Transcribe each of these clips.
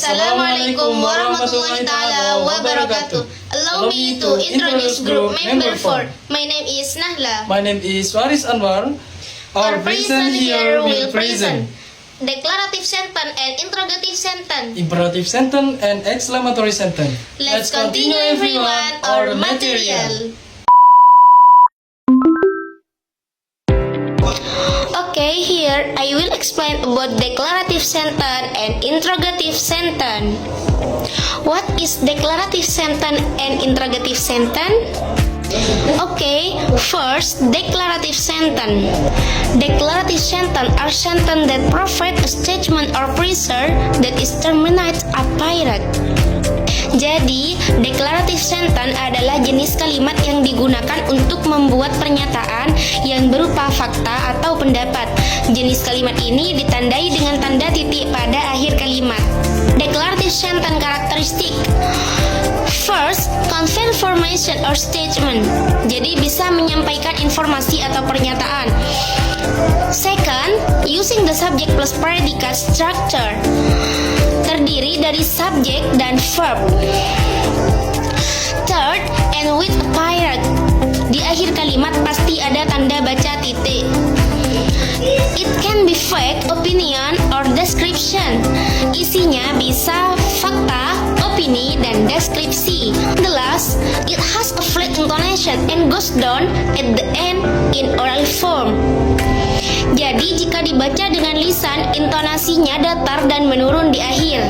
Assalamualaikum warahmatullahi taala wabarakatuh. Allow me to introduce group member 4. My name is Nahla. My name is Waris Anwar. Our present here will present declarative sentence and interrogative sentence. Imperative sentence and exclamatory sentence. Let's continue everyone our material. Okay, here I will explain about declarative sentence and interrogative sentence. What is declarative sentence and interrogative sentence? Okay, first, declarative sentence. Declarative sentence are sentences that provide a statement or phrase that is terminated a period. Jadi, declarative sentence adalah jenis kalimat yang digunakan untuk membuat pernyataan yang berupa fakta atau pendapat. Jenis kalimat ini ditandai dengan tanda titik pada akhir kalimat. Declarative sentence karakteristik. First, convey information or statement. Jadi bisa menyampaikan informasi atau pernyataan. Second, using the subject plus predicate structure. Terdiri dari subjek dan verb. Third, and with a period. Di akhir kalimat pasti ada tanda baca titik. It can be fact, opinion, or description. Isinya bisa fakta, opini, dan deskripsi. The last, it has a flat intonation and goes down at the end in oral form. Jadi jika dibaca dengan lisan, intonasinya datar dan menurun di akhir.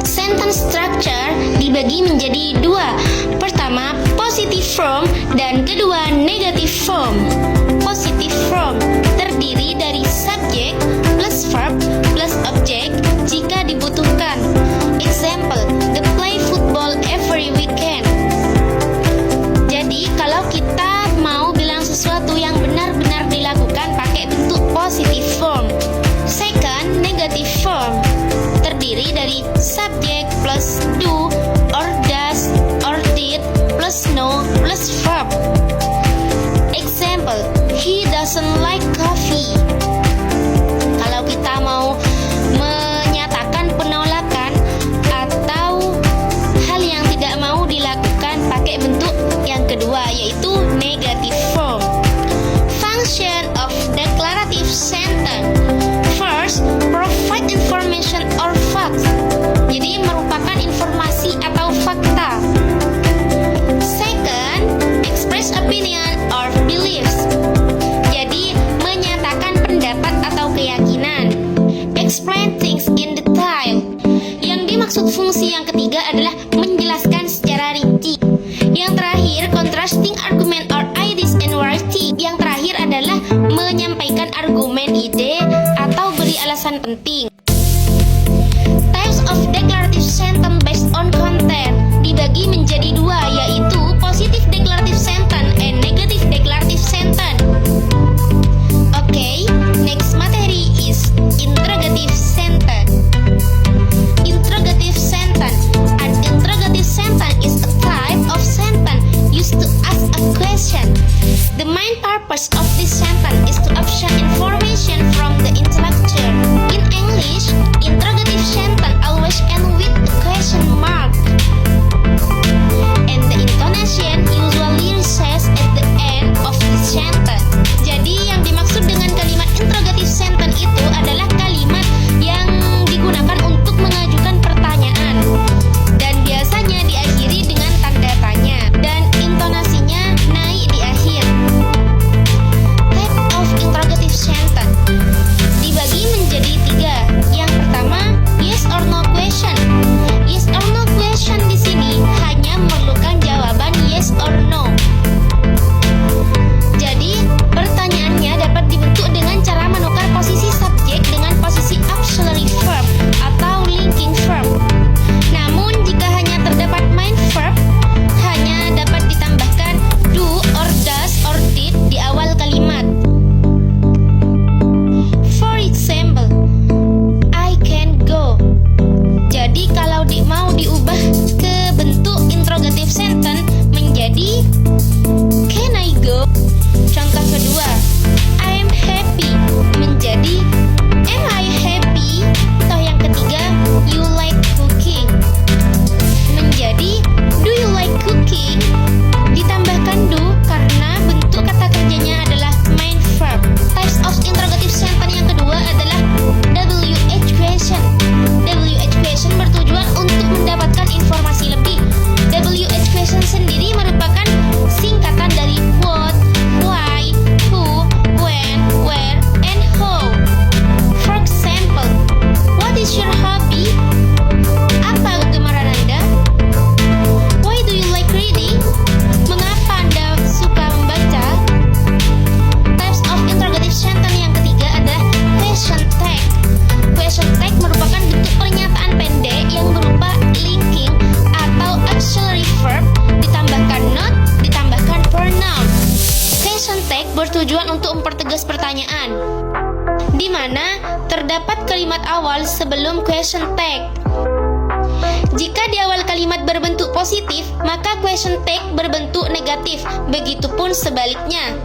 Sentence structure dibagi menjadi dua. Pertama, positive form dan kedua, negative form. Positive form terdiri dari subjek plus verb plus object jika dibutuhkan. Example, they play football every weekend. Jadi kalau kita mau bilang sesuatu yang benar-benar dilakukan pakai bentuk positive form. Second, negative form terdiri dari subjek plus do or does or did plus no plus verb. Example, he doesn't like coffee. Kalau kita mau menyatakan penolakan atau hal yang tidak mau dilakukan pakai bentuk yang kedua, yaitu negative form. Function of declarative sentence. First, provide information or facts. Jadi merupakan informasi atau fakta. Second, express opinion or beliefs. Jadi menyatakan pendapat atau keyakinan. Explain things in detail. Yang dimaksud fungsi yang ketiga adalah menjelaskan secara rinci. Yang terakhir, contrasting argument or ideas and variety. Yang terakhir adalah menyampaikan argumen, ide, atau beri alasan penting. Types of declarative sentence based on content dibagi menjadi dua, yaitu positive declarative sentence and negative declarative sentence. Okay, next materi is interrogative sentence. Interrogative sentence. An interrogative sentence is a type of sentence used to ask a question. The main purpose of this sentence is to obtain information from the intellectual. In English, interrogative sentence always end with a question mark, and the intonation usually rises at the end of the sentence. Jadi yang dimaksud dengan kalimat interrogative sentence itu adalah kalimat yang digunakan untuk mengajukan pertanyaan dan biasanya diakhiri dengan tanda tanya dan intonasinya naik di akhir. Type of interrogative sentence dibagi menjadi tiga. Yang pertama, yes or no question. Yes or no question di sini hanya memerlukan jawaban yes or no. Jadi, pertanyaannya dapat dibentuk dengan cara menukar posisi subjek dengan posisi auxiliary verb atau linking verb. Namun, jika hanya terdapat main verb, hanya dapat ditambahkan do or does or did di awal kalimat. For example, I can go. Jadi, kalau mau diubah ke bentuk interrogative sentence menjadi can I go? Contoh kedua, I'm happy menjadi am I happy? Atau yang ketiga, you like cooking. bertujuan untuk mempertegas pertanyaan, di mana terdapat kalimat awal sebelum question tag. Jika di awal kalimat berbentuk positif, maka question tag berbentuk negatif, begitupun sebaliknya.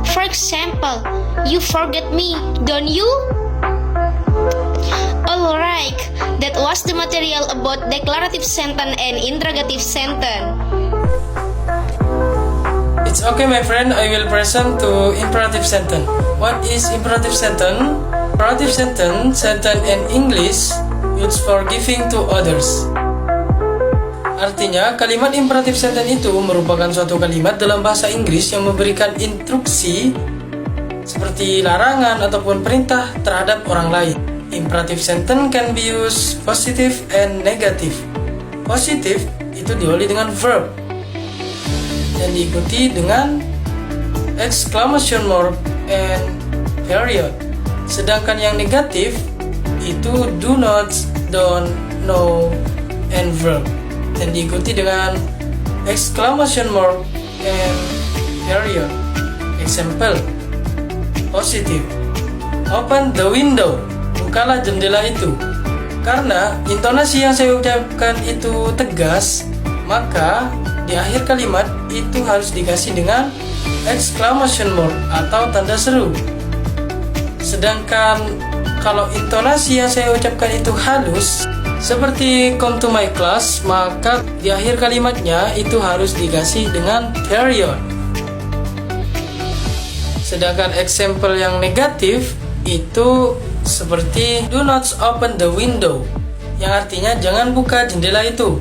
For example, you forget me, don't you? Alright, that was the material about declarative sentence and interrogative sentence. It's okay, my friend. I will present to imperative sentence. What is imperative sentence? Imperative sentence in English used for giving to others. Artinya, kalimat imperative sentence itu merupakan suatu kalimat dalam bahasa Inggris yang memberikan instruksi seperti larangan ataupun perintah terhadap orang lain. Imperative sentence can be used positive and negative. Positive itu diawali dengan verb dan diikuti dengan exclamation mark and period. Sedangkan yang negatif itu do not, don't, no, and verb dan diikuti dengan exclamation mark and period. Example, positive, open the window, bukalah jendela itu. Karena intonasi yang saya ucapkan itu tegas, maka di akhir kalimat itu harus dikasih dengan exclamation mark atau tanda seru. Sedangkan kalau intonasi yang saya ucapkan itu halus, seperti come to my class, maka di akhir kalimatnya itu harus dikasih dengan period. Sedangkan example yang negatif itu seperti do not open the window, yang artinya jangan buka jendela itu.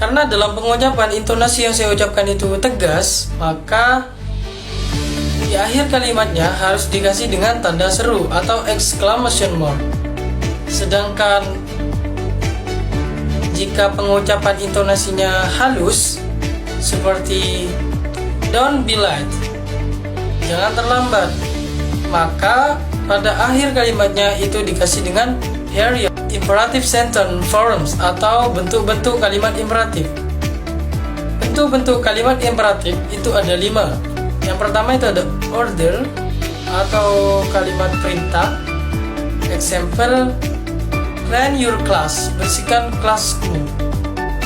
Karena dalam pengucapan intonasi yang saya ucapkan itu tegas, maka di akhir kalimatnya harus dikasih dengan tanda seru atau exclamation mark. Sedangkan jika pengucapan intonasinya halus, seperti don't be late, jangan terlambat, maka pada akhir kalimatnya itu dikasih dengan period. Imperative sentence forms atau bentuk-bentuk kalimat imperatif. Bentuk-bentuk kalimat imperatif itu ada 5. Yang pertama itu ada order atau kalimat perintah. Example, clean your class, bersihkan kelasmu.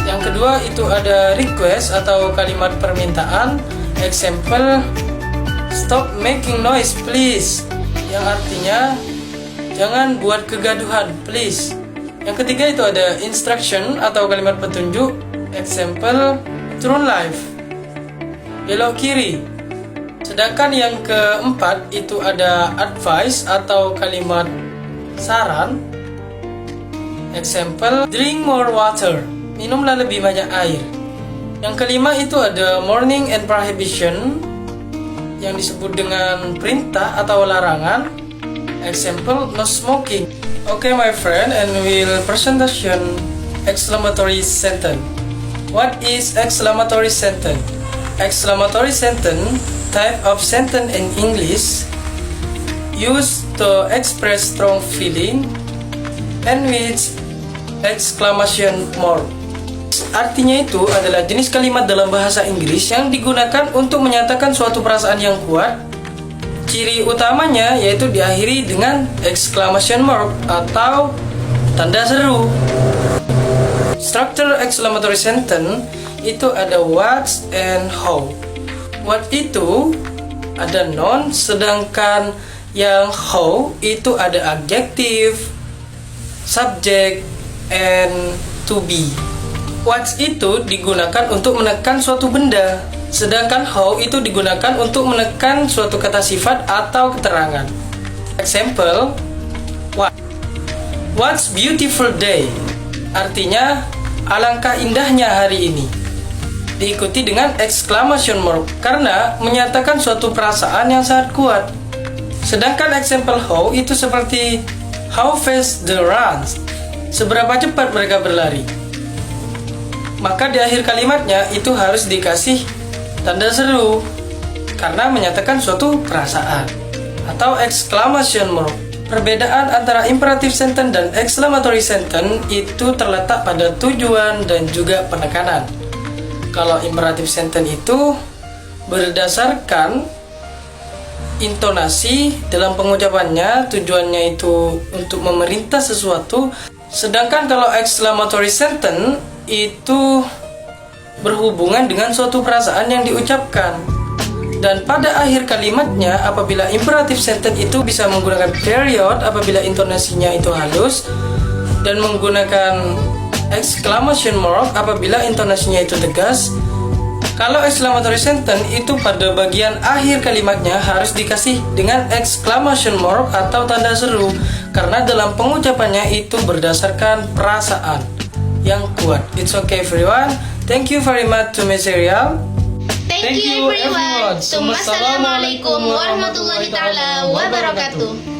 Yang kedua itu ada request atau kalimat permintaan. Example, stop making noise please, yang artinya jangan buat kegaduhan please. Yang ketiga itu ada instruction atau kalimat petunjuk. Example, turn left, belok kiri. Sedangkan yang keempat itu ada advice atau kalimat saran. Example, drink more water, minumlah lebih banyak air. Yang kelima itu ada warning and prohibition, yang disebut dengan perintah atau larangan. Example, no smoking. Okay, my friend, and we'll presentation exclamatory sentence. What is exclamatory sentence? Exclamatory sentence, type of sentence in English used to express strong feeling and with exclamation mark. Artinya itu adalah jenis kalimat dalam bahasa Inggris yang digunakan untuk menyatakan suatu perasaan yang kuat. Ciri utamanya yaitu diakhiri dengan exclamation mark atau tanda seru. Structure exclamatory sentence itu ada what and how. What itu ada noun, sedangkan yang how itu ada adjective, subject, and to be. What itu digunakan untuk menekan suatu benda, sedangkan how itu digunakan untuk menekan suatu kata sifat atau keterangan. Example, what? What's beautiful day? Artinya, alangkah indahnya hari ini. Diikuti dengan exclamation mark karena menyatakan suatu perasaan yang sangat kuat. Sedangkan example how itu seperti how fast the runs, seberapa cepat mereka berlari. Maka di akhir kalimatnya itu harus dikasih tanda seru karena menyatakan suatu perasaan atau exclamation mark. Perbedaan antara imperative sentence dan exclamatory sentence itu terletak pada tujuan dan juga penekanan. Kalau imperative sentence itu berdasarkan intonasi dalam pengucapannya, tujuannya itu untuk memerintah sesuatu. Sedangkan kalau exclamatory sentence itu berhubungan dengan suatu perasaan yang diucapkan. Dan pada akhir kalimatnya, apabila imperative sentence itu bisa menggunakan period apabila intonasinya itu halus, dan menggunakan exclamation mark apabila intonasinya itu tegas. Kalau exclamatory sentence itu pada bagian akhir kalimatnya harus dikasih dengan exclamation mark atau tanda seru, karena dalam pengucapannya itu berdasarkan perasaan yang kuat. It's okay everyone. Thank you very much to Miss Ariel. Thank you everyone. Assalamualaikum warahmatullahi taala wabarakatuh.